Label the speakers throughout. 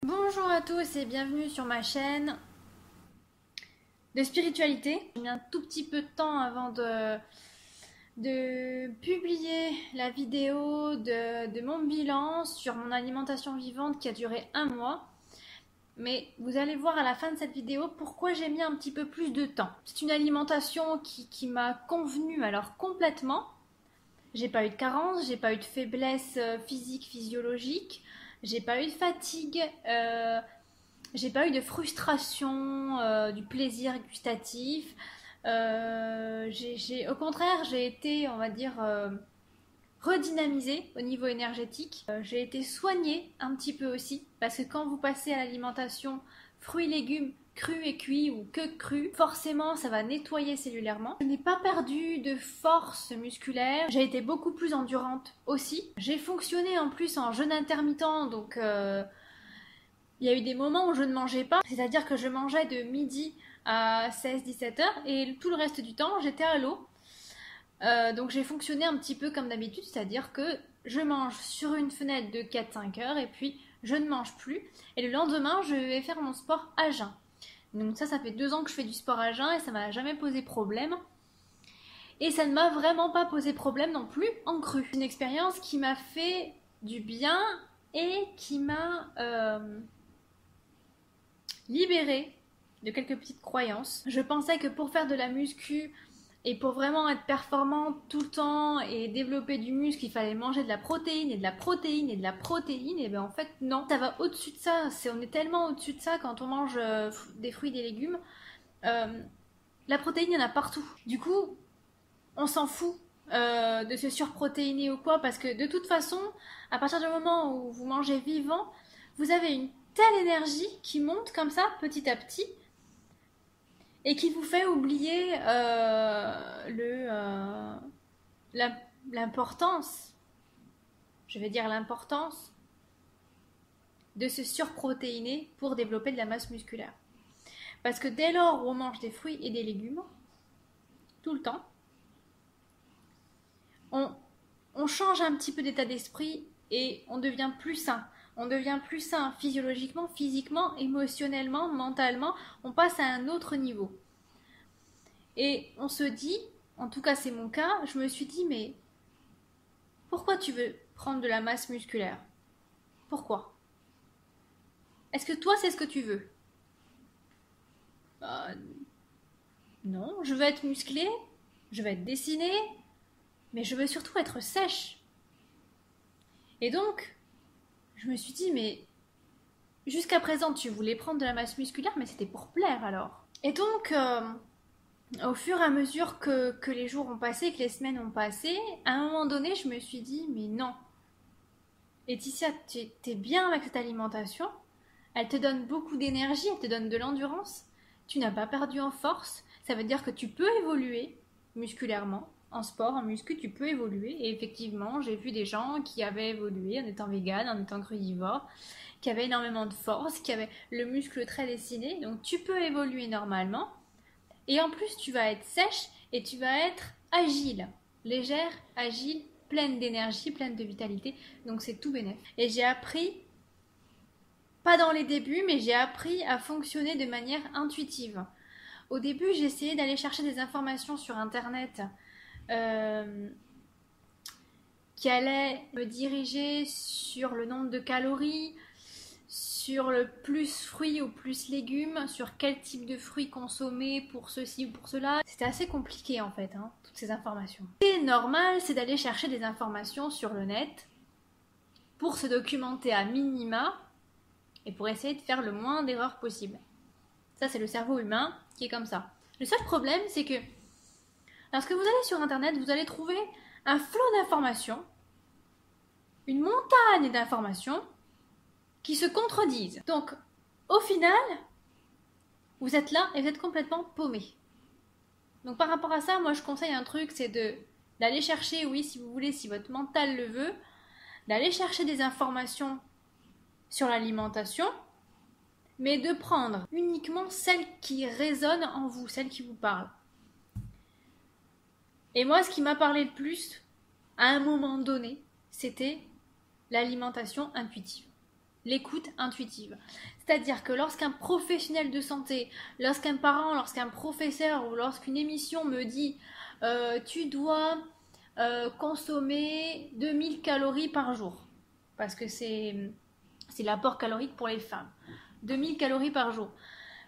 Speaker 1: Bonjour à tous et bienvenue sur ma chaîne de spiritualité. J'ai mis un tout petit peu de temps avant de publier la vidéo de mon bilan sur mon alimentation vivante qui a duré 1 mois. Mais vous allez voir à la fin de cette vidéo pourquoi j'ai mis un petit peu plus de temps. C'est une alimentation qui m'a convenu alors complètement. J'ai pas eu de carence, j'ai pas eu de faiblesse physique, physiologique, j'ai pas eu de fatigue, j'ai pas eu de frustration, du plaisir gustatif. Au contraire, j'ai été, on va dire, redynamisée au niveau énergétique. J'ai été soignée un petit peu aussi, parce que quand vous passez à l'alimentation fruits, légumes, crus et cuits ou que crus, forcément ça va nettoyer cellulairement. Je n'ai pas perdu de force musculaire, j'ai été beaucoup plus endurante aussi. J'ai fonctionné en plus en jeûne intermittent, donc il y a eu des moments où je ne mangeais pas, c'est-à-dire que je mangeais de midi à 16-17 heures et tout le reste du temps j'étais à l'eau. Donc j'ai fonctionné un petit peu comme d'habitude, c'est-à-dire que je mange sur une fenêtre de 4-5 heures et puis je ne mange plus. Et le lendemain, je vais faire mon sport à jeun. Donc ça fait 2 ans que je fais du sport à jeun et ça m'a jamais posé problème. Et ça ne m'a vraiment pas posé problème non plus en cru. Une expérience qui m'a fait du bien et qui m'a libérée de quelques petites croyances. Je pensais que pour faire de la muscu et pour vraiment être performante tout le temps et développer du muscle, il fallait manger de la protéine et de la protéine et de la protéine. Et bien en fait non, ça va au-dessus de ça. On est tellement au-dessus de ça quand on mange des fruits et des légumes. La protéine, il y en a partout. Du coup, on s'en fout de se surprotéiner ou quoi, parce que de toute façon, à partir du moment où vous mangez vivant, vous avez une telle énergie qui monte comme ça, petit à petit, et qui vous fait oublier l'importance, je vais dire l'importance, de se surprotéiner pour développer de la masse musculaire. Parce que dès lors où on mange des fruits et des légumes, tout le temps, on change un petit peu d'état d'esprit et on devient plus sain. On devient plus sain physiologiquement, physiquement, émotionnellement, mentalement. On passe à un autre niveau. Et on se dit, en tout cas c'est mon cas, je me suis dit, mais pourquoi tu veux prendre de la masse musculaire? Pourquoi? Est-ce que toi c'est ce que tu veux? Non, je veux être musclée, je veux être dessinée, mais je veux surtout être sèche. Et donc, je me suis dit, mais jusqu'à présent, tu voulais prendre de la masse musculaire, mais c'était pour plaire alors. Et donc, au fur et à mesure que les jours ont passé, que les semaines ont passé, à un moment donné, je me suis dit, mais non. Laetitia, t'es bien avec cette alimentation, elle te donne beaucoup d'énergie, elle te donne de l'endurance, tu n'as pas perdu en force, ça veut dire que tu peux évoluer musculairement. En sport, en muscu, tu peux évoluer. Et effectivement, j'ai vu des gens qui avaient évolué en étant vegan, en étant crudivore, qui avaient énormément de force, qui avaient le muscle très dessiné. Donc tu peux évoluer normalement. Et en plus, tu vas être sèche et tu vas être agile. Légère, agile, pleine d'énergie, pleine de vitalité. Donc c'est tout bénef. Et j'ai appris, pas dans les débuts, mais j'ai appris à fonctionner de manière intuitive. Au début, j'ai essayé d'aller chercher des informations sur Internet qui allait me diriger sur le nombre de calories, sur le plus fruits ou plus légumes, sur quel type de fruits consommer pour ceci ou pour cela. C'était assez compliqué en fait, toutes ces informations. Ce qui est normal, c'est d'aller chercher des informations sur le net pour se documenter à minima et pour essayer de faire le moins d'erreurs possible. Ça, c'est le cerveau humain qui est comme ça. Le seul problème, c'est que lorsque vous allez sur Internet, vous allez trouver un flot d'informations, une montagne d'informations qui se contredisent. Donc, au final, vous êtes là et vous êtes complètement paumé. Donc, par rapport à ça, moi, je conseille un truc, c'est d'aller chercher, oui, si vous voulez, si votre mental le veut, d'aller chercher des informations sur l'alimentation, mais de prendre uniquement celles qui résonnent en vous, celles qui vous parlent. Et moi, ce qui m'a parlé le plus, à un moment donné, c'était l'alimentation intuitive. l'écoute intuitive. C'est-à-dire que lorsqu'un professionnel de santé, lorsqu'un parent, lorsqu'un professeur ou lorsqu'une émission me dit tu dois consommer 2000 calories par jour, parce que c'est l'apport calorique pour les femmes, 2000 calories par jour.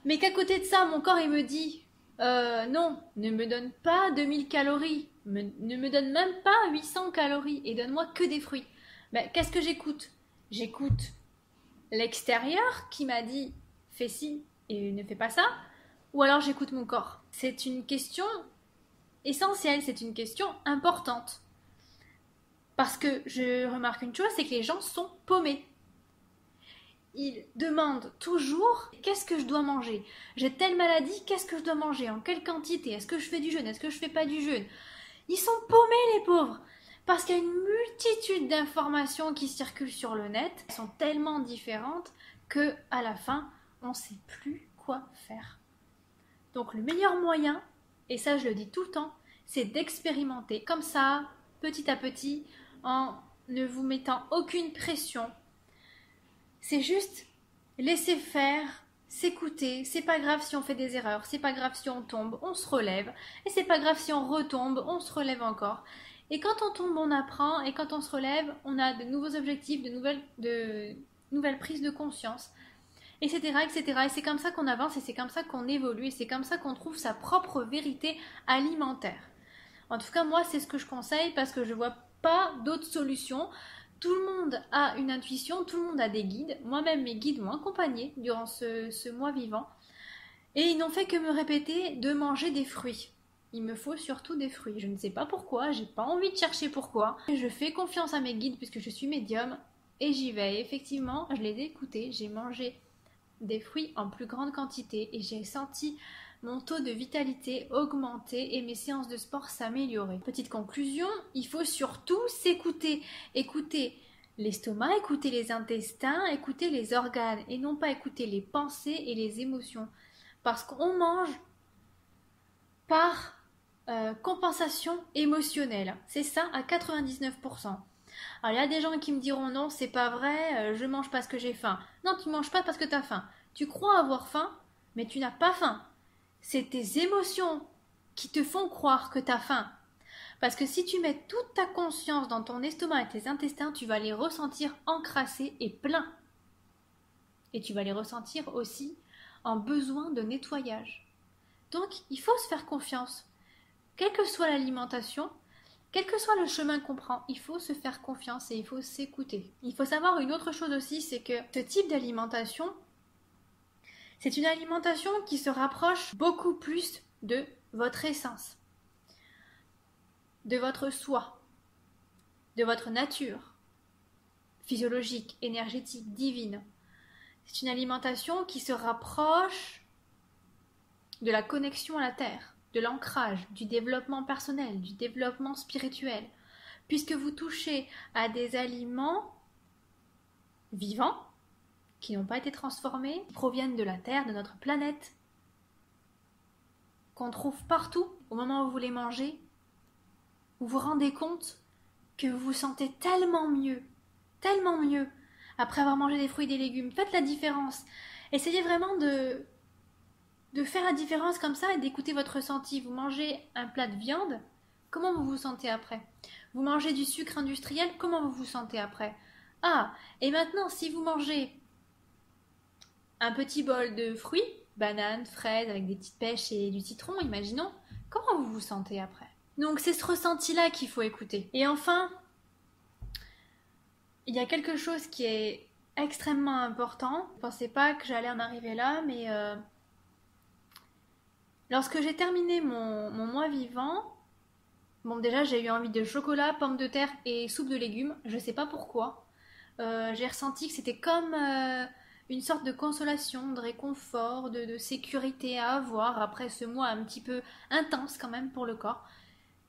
Speaker 1: Mais qu'à côté de ça, mon corps il me dit non, ne me donne pas 2000 calories, ne me donne même pas 800 calories et donne-moi que des fruits. Ben, qu'est-ce que j'écoute? J'écoute l'extérieur qui m'a dit fais ci et ne fais pas ça, ou alors j'écoute mon corps. C'est une question essentielle, c'est une question importante. Parce que je remarque une chose, c'est que les gens sont paumés. Ils demandent toujours qu'est-ce que je dois manger. J'ai telle maladie, qu'est-ce que je dois manger? En quelle quantité? Est-ce que je fais du jeûne? Est-ce que je fais pas du jeûne? Ils sont paumés les pauvres. Parce qu'il y a une multitude d'informations qui circulent sur le net. Elles sont tellement différentes que à la fin, on ne sait plus quoi faire. Donc le meilleur moyen, et ça je le dis tout le temps, c'est d'expérimenter comme ça, petit à petit, en ne vous mettant aucune pression. C'est juste laisser faire, s'écouter. C'est pas grave si on fait des erreurs, c'est pas grave si on tombe, on se relève. Et c'est pas grave si on retombe, on se relève encore. Et quand on tombe, on apprend. Et quand on se relève, on a de nouveaux objectifs, de nouvelles prises de conscience, etc., etc. Et c'est comme ça qu'on avance et c'est comme ça qu'on évolue et c'est comme ça qu'on trouve sa propre vérité alimentaire. En tout cas, moi, c'est ce que je conseille parce que je vois pas d'autres solutions. Tout le monde a une intuition, tout le monde a des guides. Moi-même, mes guides m'ont accompagnée durant ce mois vivant. Et ils n'ont fait que me répéter de manger des fruits. Il me faut surtout des fruits. Je ne sais pas pourquoi, j'ai pas envie de chercher pourquoi. Je fais confiance à mes guides puisque je suis médium et j'y vais. Effectivement, je les ai écoutés, j'ai mangé des fruits en plus grande quantité et j'ai senti mon taux de vitalité augmenter et mes séances de sport s'améliorer. Petite conclusion, il faut surtout s'écouter. Écouter l'estomac, écouter les intestins, écouter les organes et non pas écouter les pensées et les émotions. Parce qu'on mange par compensation émotionnelle. C'est ça à 99%. Alors il y a des gens qui me diront non, c'est pas vrai, je mange parce que j'ai faim. Non, tu manges pas parce que tu as faim. Tu crois avoir faim, mais tu n'as pas faim. C'est tes émotions qui te font croire que tu as faim. Parce que si tu mets toute ta conscience dans ton estomac et tes intestins, tu vas les ressentir encrassés et pleins. Et tu vas les ressentir aussi en besoin de nettoyage. Donc, il faut se faire confiance. Quelle que soit l'alimentation, quel que soit le chemin qu'on prend, il faut se faire confiance et il faut s'écouter. Il faut savoir une autre chose aussi, c'est que ce type d'alimentation, c'est une alimentation qui se rapproche beaucoup plus de votre essence, de votre soi, de votre nature physiologique, énergétique, divine. C'est une alimentation qui se rapproche de la connexion à la terre, de l'ancrage, du développement personnel, du développement spirituel, puisque vous touchez à des aliments vivants, qui n'ont pas été transformés, qui proviennent de la terre, de notre planète, qu'on trouve partout. Au moment où vous les mangez, vous vous rendez compte que vous vous sentez tellement mieux, après avoir mangé des fruits et des légumes. Faites la différence. Essayez vraiment de faire la différence comme ça et d'écouter votre ressenti. Vous mangez un plat de viande, comment vous vous sentez après? Vous mangez du sucre industriel, comment vous vous sentez après? Ah, et maintenant, si vous mangez un petit bol de fruits, bananes, fraises, avec des petites pêches et du citron, imaginons, comment vous vous sentez après? Donc c'est ce ressenti-là qu'il faut écouter. Et enfin, il y a quelque chose qui est extrêmement important. Je ne pensais pas que j'allais en arriver là, mais lorsque j'ai terminé mon mois vivant, bon déjà j'ai eu envie de chocolat, pommes de terre et soupe de légumes. Je ne sais pas pourquoi. J'ai ressenti que c'était comme une sorte de consolation, de réconfort, de sécurité à avoir après ce mois un petit peu intense quand même pour le corps.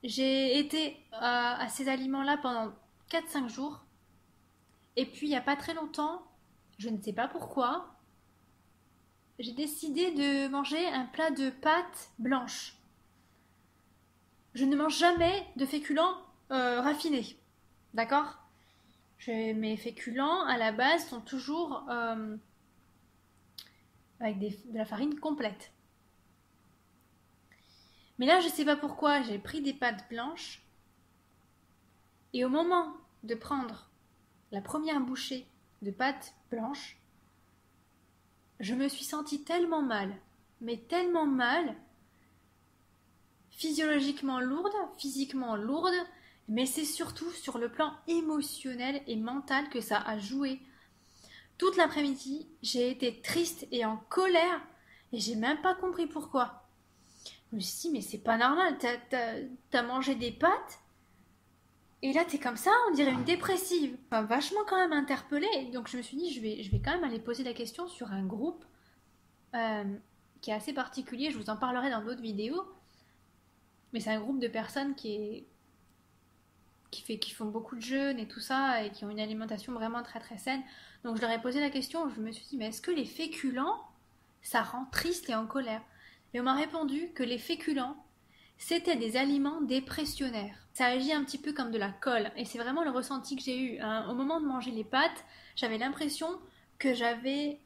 Speaker 1: J'ai été à ces aliments-là pendant 4-5 jours. Et puis il n'y a pas très longtemps, je ne sais pas pourquoi, j'ai décidé de manger un plat de pâtes blanches. Je ne mange jamais de féculents raffinés. D'accord ? Mes féculents à la base sont toujours avec de la farine complète. Mais là, je sais pas pourquoi, j'ai pris des pâtes blanches et au moment de prendre la première bouchée de pâtes blanches, je me suis sentie tellement mal, mais tellement mal, physiologiquement lourde, physiquement lourde, mais c'est surtout sur le plan émotionnel et mental que ça a joué. Toute l'après-midi, j'ai été triste et en colère et j'ai même pas compris pourquoi. Je me suis dit, mais c'est pas normal, t'as mangé des pâtes et là t'es comme ça, on dirait une dépressive. Enfin, vachement quand même interpellée. Donc je me suis dit, je vais quand même aller poser la question sur un groupe qui est assez particulier, je vous en parlerai dans d'autres vidéos. Mais c'est un groupe de personnes qui font beaucoup de jeûnes et tout ça, et qui ont une alimentation vraiment très très saine. Donc je leur ai posé la question, je me suis dit, mais est-ce que les féculents, ça rend triste et en colère? Et on m'a répondu que les féculents, c'était des aliments dépressionnaires. Ça agit un petit peu comme de la colle, et c'est vraiment le ressenti que j'ai eu. Hein. Au moment de manger les pâtes, j'avais l'impression que j'avais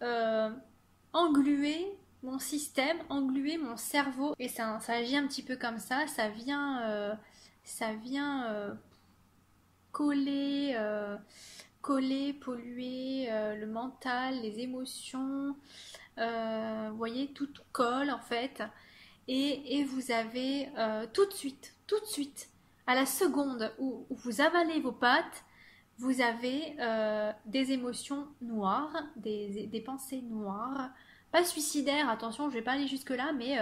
Speaker 1: englué mon système, englué mon cerveau, et ça agit un petit peu comme ça, ça vient coller, polluer le mental, les émotions, vous voyez, tout colle en fait, et vous avez tout de suite, à la seconde où vous avalez vos pâtes, vous avez des émotions noires, des pensées noires, pas suicidaires, attention, je vais pas aller jusque-là, mais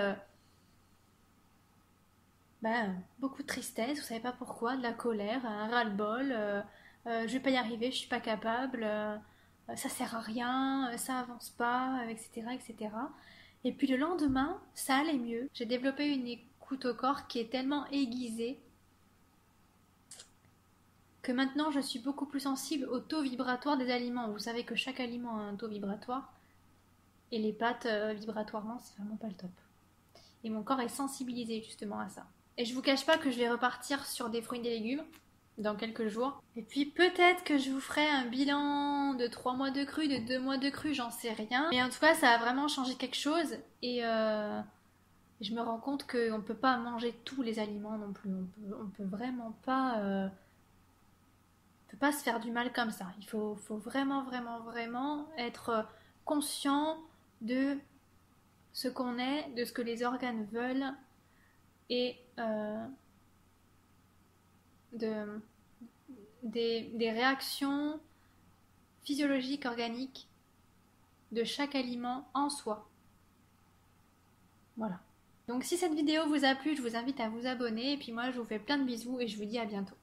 Speaker 1: beaucoup de tristesse, vous savez pas pourquoi, de la colère, un ras-le-bol, je vais pas y arriver, je suis pas capable, ça sert à rien, ça avance pas, etc., etc. Et puis le lendemain, ça allait mieux. J'ai développé une écoute au corps qui est tellement aiguisée que maintenant je suis beaucoup plus sensible au taux vibratoire des aliments. Vous savez que chaque aliment a un taux vibratoire, et les pâtes vibratoirement, c'est vraiment pas le top. Et mon corps est sensibilisé justement à ça. Et je vous cache pas que je vais repartir sur des fruits et des légumes dans quelques jours. Et puis peut-être que je vous ferai un bilan de 3 mois de cru, de 2 mois de cru, j'en sais rien. Mais en tout cas, ça a vraiment changé quelque chose. Et je me rends compte qu'on ne peut pas manger tous les aliments non plus. On peut vraiment pas... on peut pas se faire du mal comme ça. Il faut vraiment, vraiment, vraiment être conscient de ce qu'on est, de ce que les organes veulent et des réactions physiologiques, organiques de chaque aliment en soi. Voilà. Donc si cette vidéo vous a plu, je vous invite à vous abonner et puis moi je vous fais plein de bisous et je vous dis à bientôt.